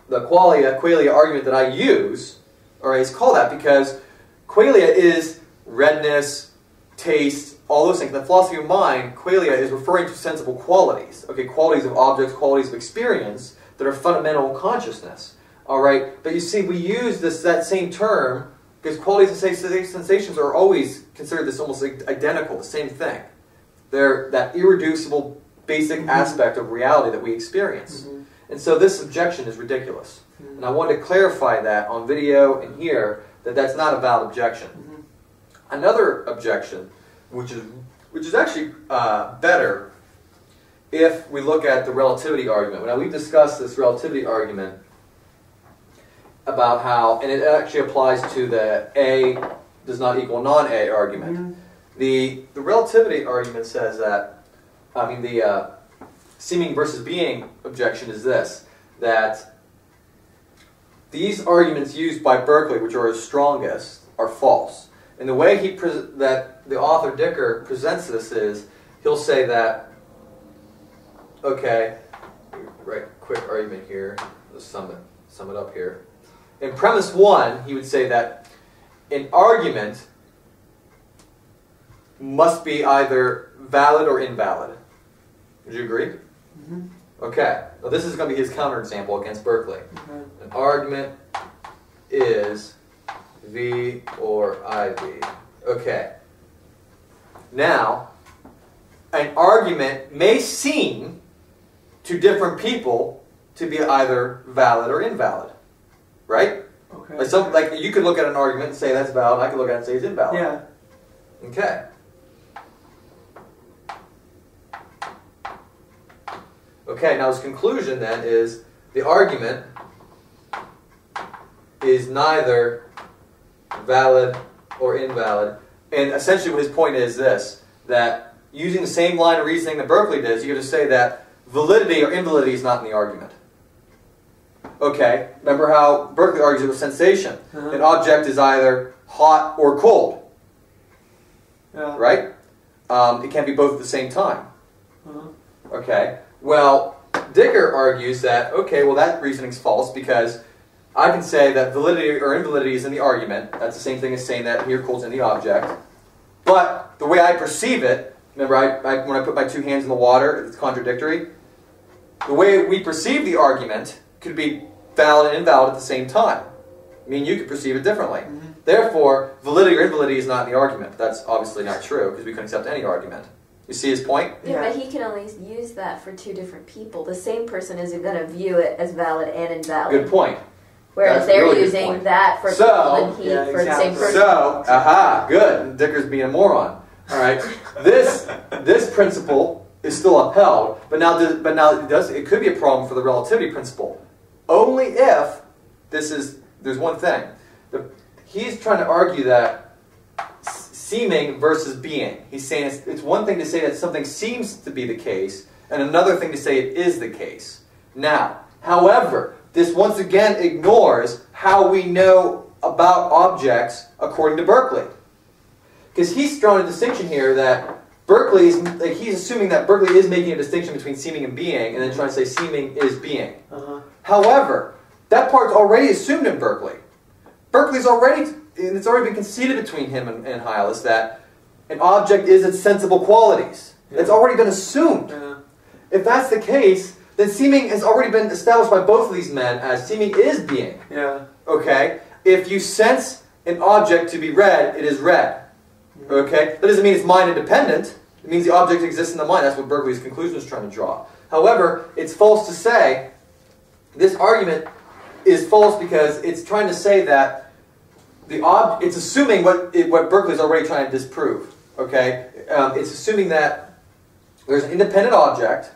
[SPEAKER 1] the qualia argument that I use, or is called that, because qualia is redness, taste, all those things. In the philosophy of mind, qualia is referring to sensible qualities. Okay, qualities of objects, qualities of experience that are fundamental in consciousness. All right, but you see, we use that same term because qualities and sensations are always considered this almost identical, the same thing. They're that irreducible, basic aspect of reality that we experience. And so this objection is ridiculous. And I wanted to clarify that on video and here, that that's not a valid objection. Another objection, which is actually better if we look at the relativity argument. Now, we've discussed this relativity argument about how, and it actually applies to the A does not equal non-A argument. The relativity argument says that, the seeming versus being objection is this, that these arguments used by Berkeley, which are his strongest, are false. And the way that the author Dicker presents this is, he'll say that, okay, write a quick argument here, let's sum it up here. In premise 1, he would say that an argument must be either valid or invalid. Would you agree? Okay. Well, this is going to be his counterexample against Berkeley. An argument is V or IV. Okay. Now, an argument may seem to different people to be either valid or invalid. Right?
[SPEAKER 3] Okay.
[SPEAKER 1] Like you could look at an argument and say that's valid, I could look at it and say it's invalid.
[SPEAKER 3] Yeah.
[SPEAKER 1] Okay. Okay, now his conclusion then is the argument is neither valid or invalid. And essentially what his point is this, that using the same line of reasoning that Berkeley does, you could just say that validity or invalidity is not in the argument. Okay, remember how Berkeley argues it with sensation. An object is either hot or cold. Right? It can't be both at the same time. Okay, well, Dicker argues that, okay, well that reasoning's false because I can say that validity or invalidity is in the argument. That's the same thing as saying that here cold's in the object. But the way I perceive it, remember when I put my two hands in the water, it's contradictory. The way we perceive the argument could be valid and invalid at the same time. I mean, you could perceive it differently. Therefore, validity or invalidity is not in the argument. That's obviously not true because we can accept any argument. You see his point?
[SPEAKER 2] Yeah, but he can only use that for two different people. The same person isn't going to view it as valid and invalid.
[SPEAKER 1] Good point.
[SPEAKER 2] Whereas they're really using that for people and he for the same person.
[SPEAKER 1] So, aha, good. Dicker's being a moron. All right. This principle is still upheld, but now it could be a problem for the relativity principle. Only if there's one thing. He's trying to argue that seeming versus being. He's saying it's one thing to say that something seems to be the case, and another thing to say it is the case. Now, however, this once again ignores how we know about objects according to Berkeley. Because he's drawn a distinction here that he's assuming that Berkeley is making a distinction between seeming and being, and then trying to say seeming is being. However, that part's already assumed in Berkeley. It's already been conceded between him and Hylas that an object is its sensible qualities. It's already been assumed. If that's the case, then seeming has already been established by both of these men as seeming is being. Okay? If you sense an object to be red, it is red. Okay? That doesn't mean it's mind independent. It means the object exists in the mind. That's what Berkeley's conclusion is trying to draw. However, it's false to say, this argument is false because it's trying to say that it's assuming what Berkeley's already trying to disprove. Okay? It's assuming that there's an independent object,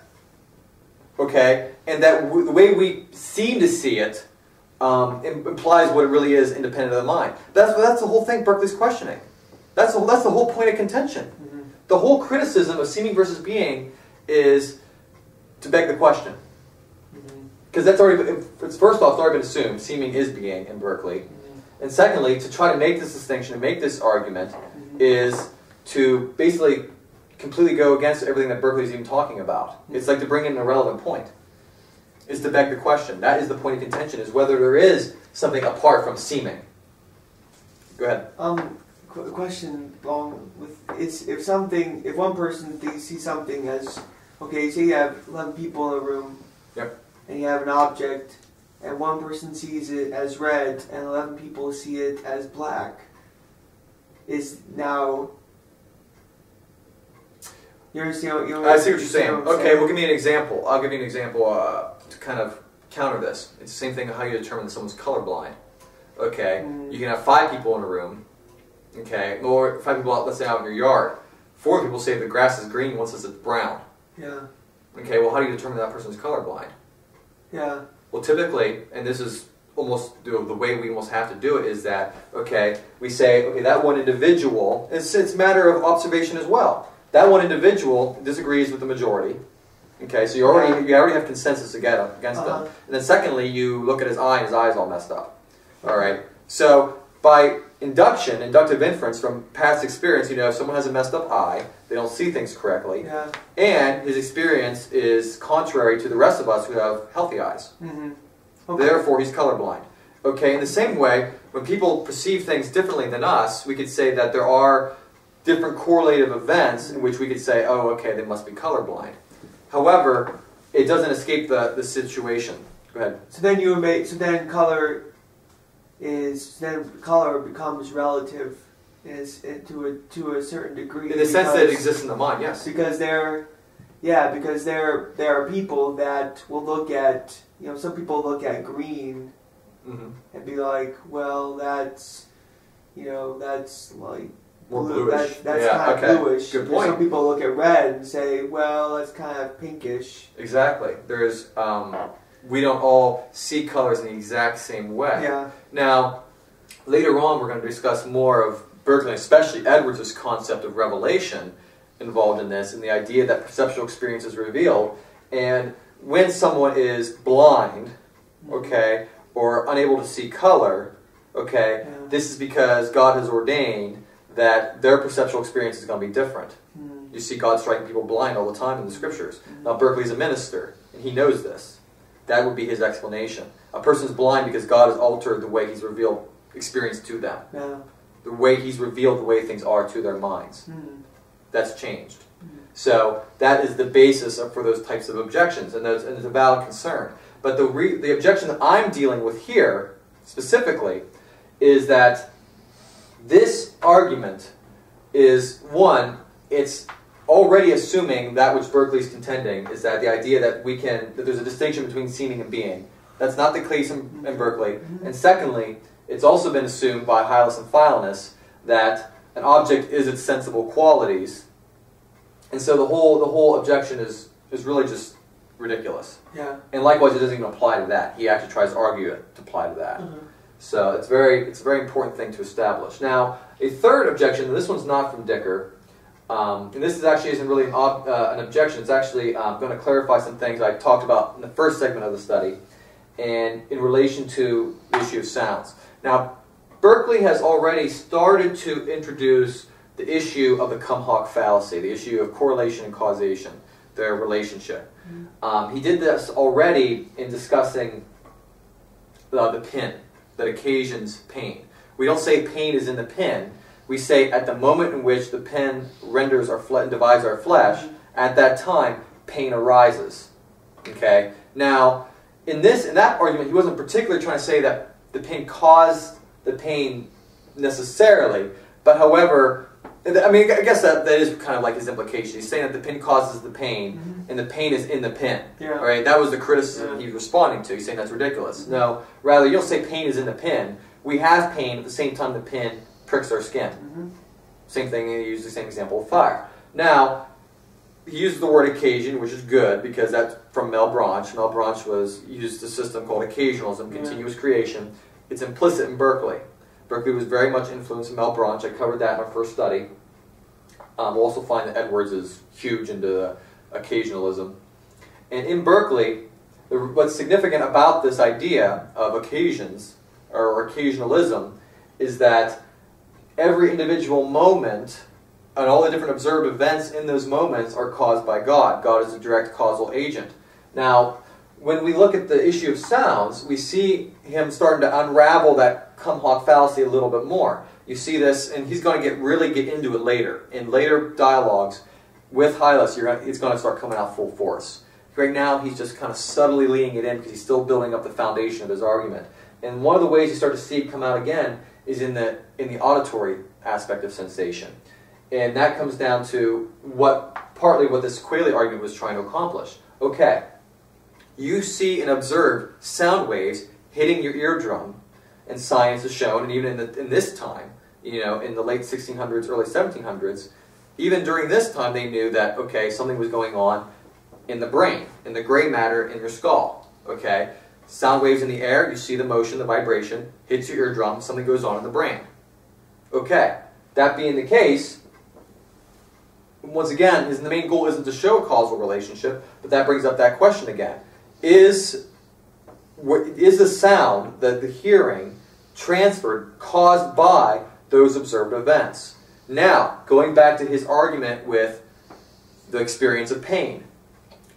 [SPEAKER 1] okay, and that the way we seem to see it implies what it really is independent of the mind. That's the whole thing Berkeley's questioning. That's the whole point of contention. The whole criticism of seeming versus being is to beg the question. Because that's already, first off, it's already been assumed seeming is being in Berkeley. And secondly, to try to make this distinction and make this argument is to basically completely go against everything that Berkeley's even talking about. It's like to bring in an irrelevant point. Is to beg the question. That is the point of contention, is whether there is something apart from seeming. Go ahead.
[SPEAKER 3] Question along with if one person sees something as, okay, say you have 11 people in a room,
[SPEAKER 1] yep,
[SPEAKER 3] and you have an object, and one person sees it as red, and 11 people see it as black. Is now. You understand?
[SPEAKER 1] I see what you're saying. Okay, well, give me an example. I'll give you an example to kind of counter this. It's the same thing how you determine that someone's colorblind. Okay, you can have 5 people in a room. Okay, or 5 people out, let's say, out in your yard. 4 people say the grass is green, one says it's brown.
[SPEAKER 3] Yeah.
[SPEAKER 1] Okay, well, how do you determine that person's colorblind?
[SPEAKER 3] Yeah.
[SPEAKER 1] Well, typically, and this is almost the way we almost have to do it, is that, okay, we say, okay, that one individual, it's a matter of observation as well. That one individual disagrees with the majority. Okay, so you already have consensus against them. And then secondly, you look at his eye, and his eye is all messed up. All right, so by inductive inference from past experience, if someone has a messed up eye, they don't see things correctly, and his experience is contrary to the rest of us who have healthy eyes. Okay. Therefore, he's colorblind. Okay, in the same way, when people perceive things differently than us, we could say that there are different correlative events in which we could say, oh, okay, they must be colorblind. However, it doesn't escape the situation. Go ahead.
[SPEAKER 3] So then color becomes relative to a certain degree.
[SPEAKER 1] In the sense that it exists in the mind, yes.
[SPEAKER 3] Because there are people that will look at, some people look at green and be like, well, that's like
[SPEAKER 1] more
[SPEAKER 3] blue,
[SPEAKER 1] bluish.
[SPEAKER 3] that's kind of bluish.
[SPEAKER 1] Good point.
[SPEAKER 3] Some people look at red and say, well, that's kind of pinkish.
[SPEAKER 1] Exactly. There's we don't all see colors in the exact same way.
[SPEAKER 3] Yeah.
[SPEAKER 1] Now, later on, we're going to discuss more of Berkeley, especially Edwards' concept of revelation involved in this, and the idea that perceptual experience is revealed. And when someone is blind, okay, or unable to see color, okay, this is because God has ordained that their perceptual experience is going to be different. You see God striking people blind all the time in the scriptures. Now, Berkeley's a minister, and he knows this. That would be his explanation. A person's blind because God has altered the way he's revealed experience to them. Yeah. The way he's revealed the way things are to their minds. That's changed. So that is the basis for those types of objections, and it's a valid concern. But the objection that I'm dealing with here, specifically, is that this argument is, one, it's already assuming that which Berkeley's contending is that the idea that there's a distinction between seeming and being. That's not the case in Berkeley. And secondly, it's also been assumed by Hylas and Hylas that an object is its sensible qualities. And so the whole objection is really just ridiculous. Yeah. And likewise, it doesn't even apply to that. He actually tries to argue it to apply to that. So it's a very important thing to establish. Now, a third objection, and this one's not from Dicker, and this isn't really an objection. It's actually going to clarify some things I talked about in the first segment of the study, and in relation to the issue of sounds. Now, Berkeley has already started to introduce the issue of the cum-hoc fallacy, the issue of correlation and causation, their relationship. He did this already in discussing the pin that occasions pain. We don't say pain is in the pin. We say at the moment in which the pen renders and divides our flesh, at that time, pain arises. Okay? Now, in that argument, he wasn't particularly trying to say that the pin caused the pain necessarily, but however, I mean, I guess that is kind of like his implication. He's saying that the pin causes the pain, and the pain is in the pin. Yeah. All right? That was the criticism he's responding to. He's saying that's ridiculous. No, rather, you don't say pain is in the pin. We have pain at the same time the pin pricks our skin. Same thing, he used the same example of fire. Now, he used the word occasion, which is good, because that's from Mel Branch. Mel Branch used a system called occasionalism, continuous creation. It's implicit in Berkeley. Berkeley was very much influenced by Mel Branch. I covered that in our first study. We'll also find that Edwards is huge into occasionalism. And in Berkeley, what's significant about this idea of occasions, or occasionalism, is that every individual moment and all the different observed events in those moments are caused by God. God is a direct causal agent. Now, when we look at the issue of sounds, we see him starting to unravel that cum-hoc fallacy a little bit more. You see this, and he's going to really get into it later. In later dialogues with Hylas, it's going to start coming out full force. Right now, he's just kind of subtly leading it in because he's still building up the foundation of his argument. And one of the ways you start to see it come out again is in the auditory aspect of sensation. And that comes down to partly what this Kweli argument was trying to accomplish. Okay, you see and observe sound waves hitting your eardrum, and science has shown, and even in this time, in the late 1600s, early 1700s, even during this time they knew that, okay, something was going on in the brain, in the gray matter in your skull. Okay, sound waves in the air, you see the motion, the vibration, hits your eardrum, something goes on in the brain. Okay, that being the case, once again, the main goal isn't to show a causal relationship, but that brings up that question again. Is the sound, the hearing, transferred, caused by those observed events? Now, going back to his argument with the experience of pain.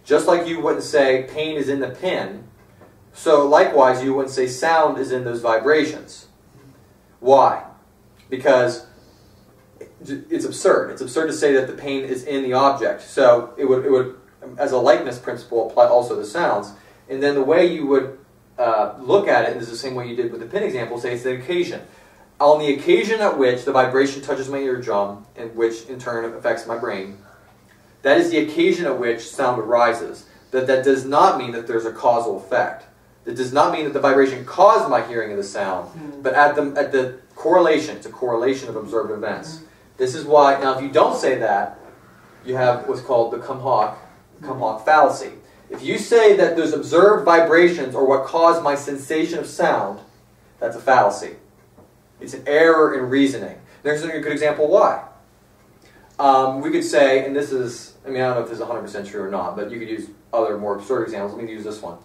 [SPEAKER 1] Just like you wouldn't say pain is in the pin, so likewise you wouldn't say sound is in those vibrations. Why? Because it's absurd. It's absurd to say that the pain is in the object. So it would, as a likeness principle, apply also to sounds. And then the way you would look at it is the same way you did with the pin example. Say it's the occasion. On the occasion at which the vibration touches my eardrum, and which in turn affects my brain, that is the occasion at which sound arises. That does not mean that there's a causal effect. That does not mean that the vibration caused my hearing of the sound, but at the correlation, it's a correlation of observed events. This is why, now if you don't say that, you have what's called the cum-hoc fallacy. If you say that those observed vibrations are what caused my sensation of sound, that's a fallacy. It's an error in reasoning. There's a good example why. We could say, and this is, I don't know if this is 100% true or not, but you could use other more absurd examples. Let me use this one.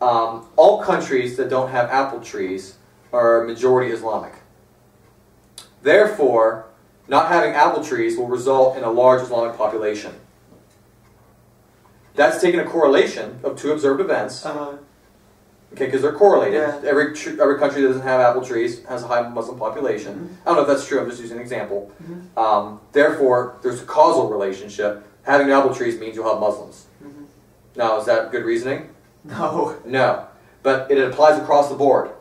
[SPEAKER 1] All countries that don't have apple trees are majority Islamic. Therefore, not having apple trees will result in a large Islamic population. That's taking a correlation of two observed events. Okay, because they're correlated. Yeah. Every country that doesn't have apple trees has a high Muslim population. I don't know if that's true. I'm just using an example. Therefore, there's a causal relationship. Having apple trees means you'll have Muslims. Now, is that good reasoning?
[SPEAKER 3] No.
[SPEAKER 1] No. But it applies across the board.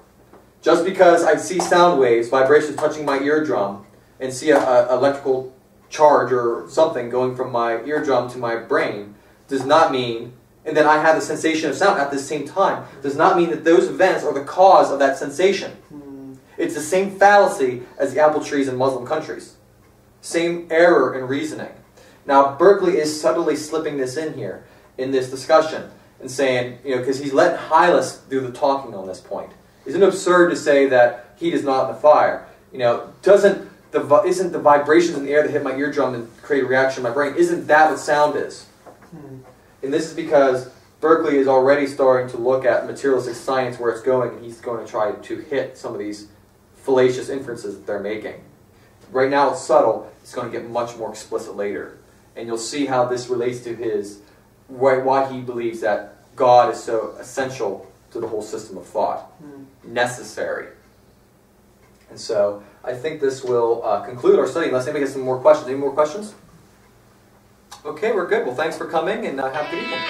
[SPEAKER 1] Just because I see sound waves, vibrations touching my eardrum, and see an electrical charge or something going from my eardrum to my brain, does not mean, and then I have the sensation of sound at the same time, does not mean that those events are the cause of that sensation. It's the same fallacy as the apple trees in Muslim countries. Same error in reasoning. Now, Berkeley is subtly slipping this in here, in this discussion, and saying, because he's letting Hylas do the talking on this point. Isn't it absurd to say that heat is not in the fire? Isn't the vibrations in the air that hit my eardrum and create a reaction in my brain, isn't that what sound is? And this is because Berkeley is already starting to look at materialistic science where it's going, and he's going to try to hit some of these fallacious inferences that they're making. Right now it's subtle, it's going to get much more explicit later. And you'll see how this relates to why he believes that God is so essential to the whole system of thought. Necessary. And so, I think this will conclude our study, unless anybody has some more questions. Any more questions? Okay, we're good. Well, thanks for coming, and have a good evening.